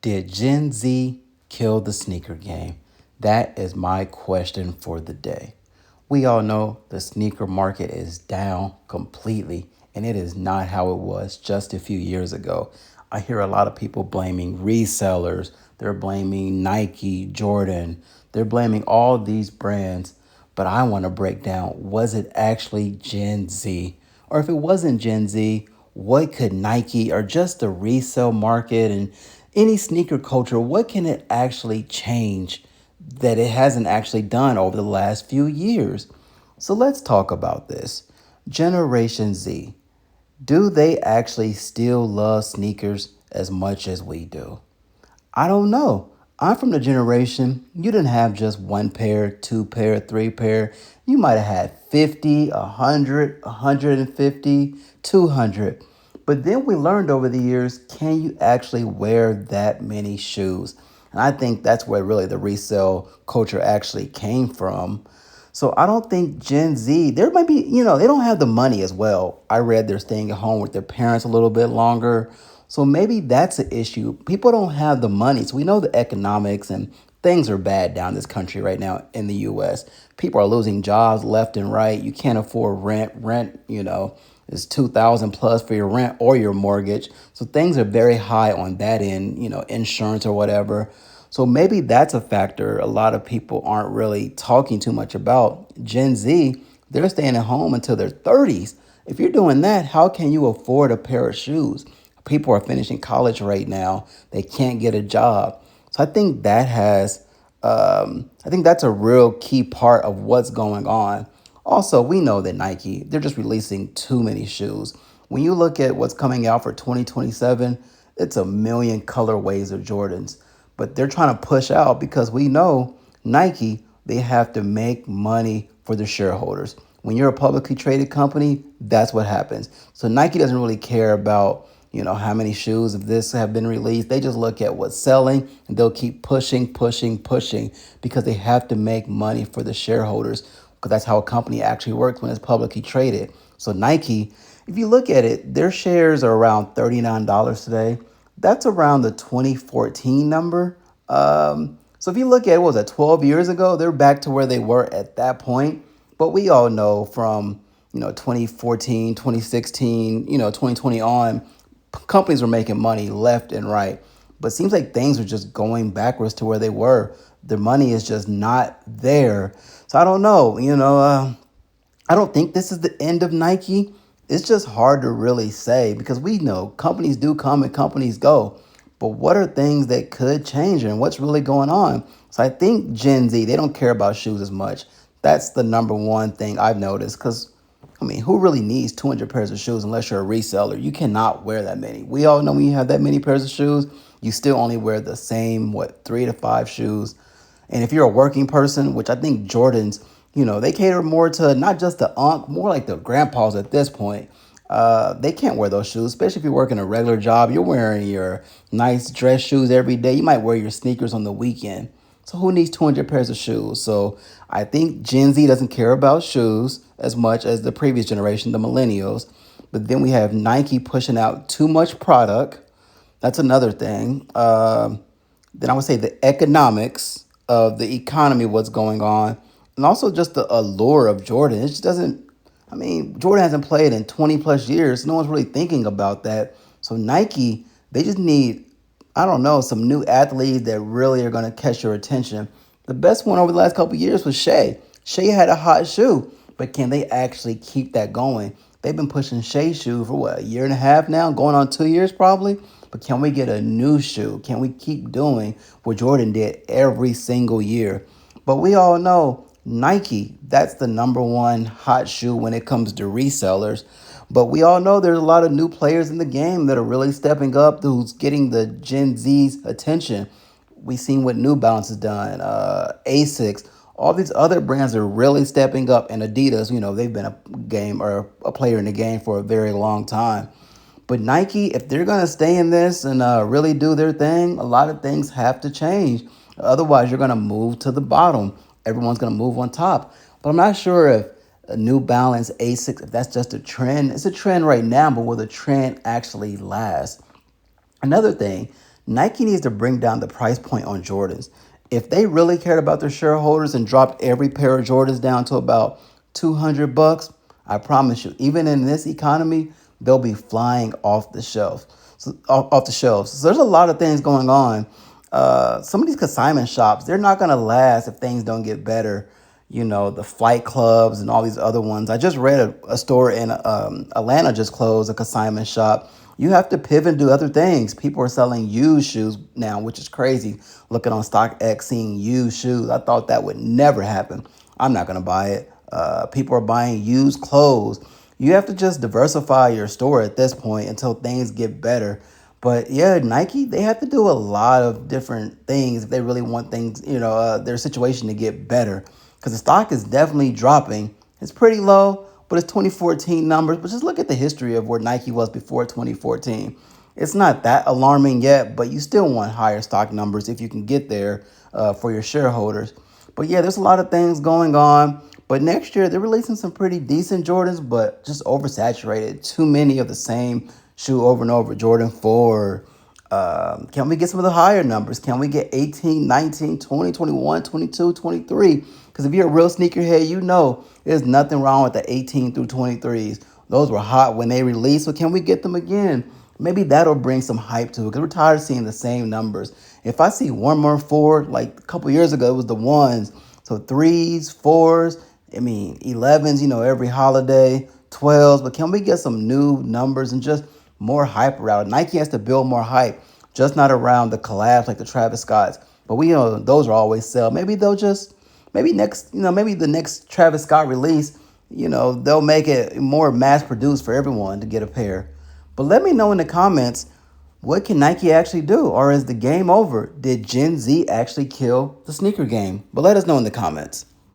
Did Gen Z kill the sneaker game? That is my question for the day. We all know the sneaker market is down completely, and it is not how it was just a few years ago. I hear a lot of people blaming resellers, they're blaming Nike, Jordan, they're blaming all these brands. But I want to break down, was it actually Gen Z? Or if it wasn't Gen Z, what could Nike or just the resale market and any sneaker culture, what can it actually change that it hasn't actually done over the last few years? So let's talk about this. Generation Z, do they actually still love sneakers as much as we do? I don't know. I'm from the generation you didn't have just one pair, two pair, three pair. You might have had 50, 100, 150, 200. But then we learned over the years, can you actually wear that many shoes? And I think that's where really the resale culture actually came from. So I don't think Gen Z, there might be, they don't have the money as well. I read they're staying at home with their parents a little bit longer. So maybe that's an issue. People don't have the money. So we know the economics and things are bad down this country right now in the US. People are losing jobs left and right. You can't afford rent. Rent, is 2,000 plus for your rent or your mortgage. So things are very high on that end, insurance or whatever. So maybe that's a factor a lot of people aren't really talking too much about. Gen Z, they're staying at home until their 30s. If you're doing that, how can you afford a pair of shoes? People are finishing college right now. They can't get a job. So I think that's a real key part of what's going on. Also, we know that Nike, they're just releasing too many shoes. When you look at what's coming out for 2027, it's a million colorways of Jordans. But they're trying to push out because we know Nike, they have to make money for the shareholders. When you're a publicly traded company, that's what happens. So Nike doesn't really care about, how many shoes of this have been released. They just look at what's selling and they'll keep pushing, pushing, pushing because they have to make money for the shareholders because that's how a company actually works when it's publicly traded. So Nike, if you look at it, their shares are around $39 today. That's around the 2014 number. So if you look at what was that 12 years ago, they're back to where they were at that point. But we all know from 2014, 2016, 2020 on, companies were making money left and right. But it seems like things are just going backwards to where they were. The money is just not there. So I don't know. I don't think this is the end of Nike. It's just hard to really say because we know companies do come and companies go. But what are things that could change and what's really going on? So I think Gen Z, they don't care about shoes as much. That's the number one thing I've noticed because, who really needs 200 pairs of shoes unless you're a reseller? You cannot wear that many. We all know when you have that many pairs of shoes, you still only wear the same, 3 to 5 shoes. And if you're a working person, which I think Jordans, they cater more to not just the more like the grandpas at this point. They can't wear those shoes, especially if you're working a regular job. You're wearing your nice dress shoes every day. You might wear your sneakers on the weekend. So who needs 200 pairs of shoes? So I think Gen Z doesn't care about shoes as much as the previous generation, the millennials. But then we have Nike pushing out too much product. That's another thing. Then I would say the economics of the economy, what's going on, and also just the allure of Jordan. It just doesn't. Jordan hasn't played in 20 plus years. No one's really thinking about that. So Nike, they just need, I don't know, some new athletes that really are going to catch your attention. The best one over the last couple of years was Shea. Shea had a hot shoe, but can they actually keep that going? They've been pushing Shea shoe for what, a year and a half now, going on 2 years probably. But can we get a new shoe? Can we keep doing what Jordan did every single year? But we all know Nike, that's the number one hot shoe when it comes to resellers. But we all know there's a lot of new players in the game that are really stepping up, who's getting the Gen Z's attention. We've seen what New Balance has done, Asics, all these other brands are really stepping up. And Adidas, they've been a game or a player in the game for a very long time. But Nike, if they're going to stay in this and really do their thing, a lot of things have to change. Otherwise, you're going to move to the bottom. Everyone's going to move on top. But I'm not sure if a New Balance Asics, if that's just a trend. It's a trend right now, but will the trend actually last? Another thing, Nike needs to bring down the price point on Jordans. If they really cared about their shareholders and dropped every pair of Jordans down to about 200 bucks, I promise you, even in this economy, they'll be flying off the shelf. Off the shelves. So there's a lot of things going on. Some of these consignment shops, they're not going to last if things don't get better. You know, the flight clubs and all these other ones. I just read a store in Atlanta just closed, a consignment shop. You have to pivot and do other things. People are selling used shoes now, which is crazy. Looking on StockX, seeing used shoes. I thought that would never happen. I'm not going to buy it. People are buying used clothes. You have to just diversify your store at this point until things get better. But yeah, Nike, they have to do a lot of different things if they really want things, their situation to get better. Because the stock is definitely dropping. It's pretty low, but it's 2014 numbers. But just look at the history of where Nike was before 2014. It's not that alarming yet, but you still want higher stock numbers if you can get there for your shareholders. But yeah, there's a lot of things going on. But next year, they're releasing some pretty decent Jordans, but just oversaturated. Too many of the same shoe over and over. Jordan 4. Can we get some of the higher numbers? Can we get 18, 19, 20, 21, 22, 23? Because if you're a real sneakerhead, you know there's nothing wrong with the 18 through 23s. Those were hot when they released, so can we get them again? Maybe that'll bring some hype to it because we're tired of seeing the same numbers. If I see one more 4, like a couple years ago, it was the ones. So 3s, 4s, 11s, every holiday, 12s. But can we get some new numbers and just more hype around it? Nike has to build more hype, just not around the collabs like the Travis Scotts. But we know those are always sell. Maybe maybe the next Travis Scott release, they'll make it more mass produced for everyone to get a pair. But let me know in the comments, what can Nike actually do? Or is the game over? Did Gen Z actually kill the sneaker game? But let us know in the comments.